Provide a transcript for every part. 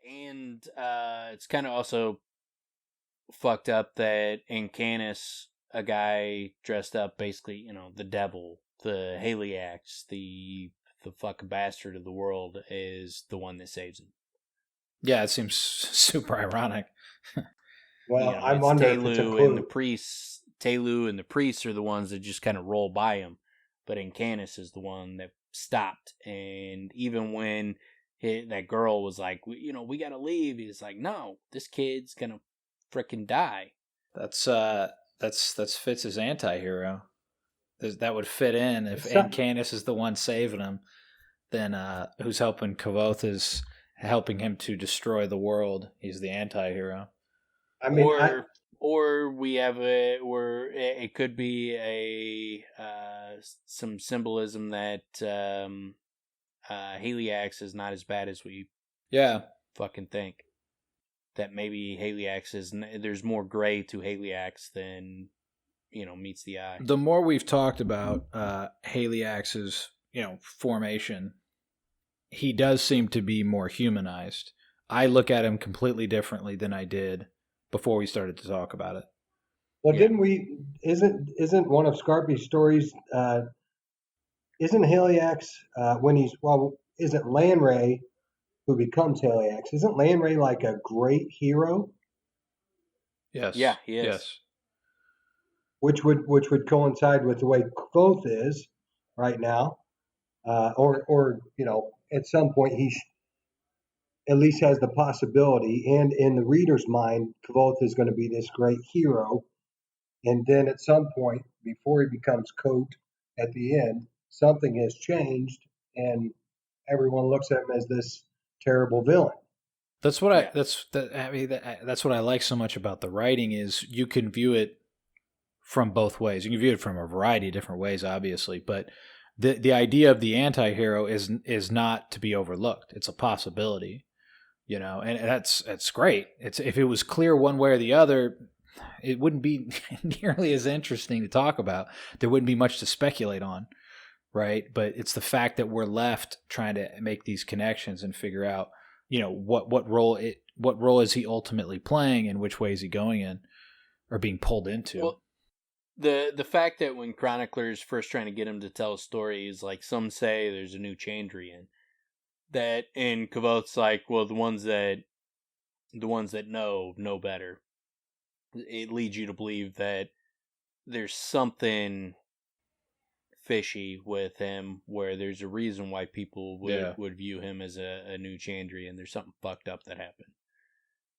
and it's kind of also fucked up that in Canis, a guy dressed up basically, the devil, the Haliax, the fucking bastard of the world, is the one that saves him. Yeah, it seems super ironic. Well, I wonder if it's a clue. And the priests. Telu and the priests are the ones that just kind of roll by him, but Canis is the one that stopped. And even when that girl was like, we gotta leave, he's like, no, this kid's gonna frickin' die. That's Fitz's anti-hero. That would fit in if Canis is the one saving him. Then who's helping Kvothe is helping him to destroy the world. He's the anti-hero. I mean, or we have it could be some symbolism that Haliax is not as bad as we fucking think. That maybe Haliax there's more gray to Haliax than meets the eye. The more we've talked about Haliax's formation, he does seem to be more humanized. I look at him completely differently than I did before we started to talk about it. Well, didn't we? Isn't one of Scarpy's stories? Isn't Haliax isn't Lanray who becomes Haliax? Isn't Lanray like a great hero? Yes. Yeah, he is. Yes. Which would coincide with the way Kvothe is right now, or at some point he at least has the possibility, and in the reader's mind, Kvothe is going to be this great hero, and then at some point, before he becomes Kote at the end, something has changed, and everyone looks at him as this terrible villain. That's what that's what I like so much about the writing is you can view it from both ways. You can view it from a variety of different ways, obviously, but the idea of the anti-hero is not to be overlooked. It's a possibility. And that's great. If it was clear one way or the other, it wouldn't be nearly as interesting to talk about. There wouldn't be much to speculate on, right? But it's the fact that we're left trying to make these connections and figure out, what role is he ultimately playing and which way is he going in or being pulled into. Well, the fact that when chroniclers first trying to get him to tell a story is like some say there's a new Chandrian. That in Kvothe's like, well, the ones that know better. It leads you to believe that there's something fishy with him, where there's a reason why people would view him as a new Chandrian. There's something fucked up that happened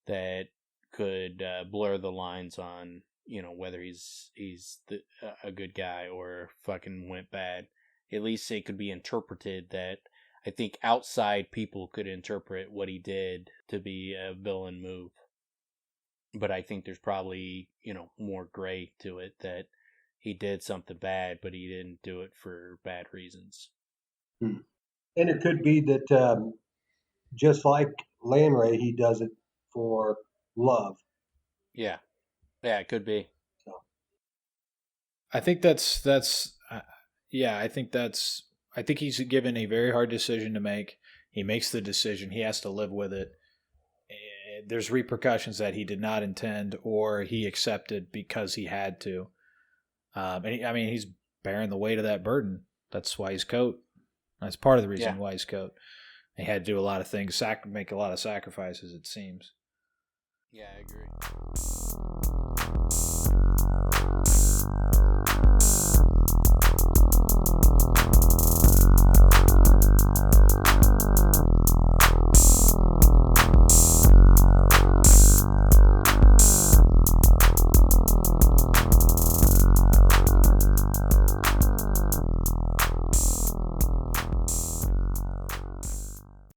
that could blur the lines on whether he's a good guy or fucking went bad. At least it could be interpreted that. I think outside people could interpret what he did to be a villain move. But I think there's probably, more gray to it, that he did something bad, but he didn't do it for bad reasons. And it could be that just like Lanray, he does it for love. Yeah. Yeah, it could be. So. I think I think he's given a very hard decision to make. He makes the decision. He has to live with it. There's repercussions that he did not intend or he accepted because he had to. He's bearing the weight of that burden. That's why he's Kote. That's part of the reason why he's Kote. He had to do a lot of things, make a lot of sacrifices, it seems. Yeah, I agree.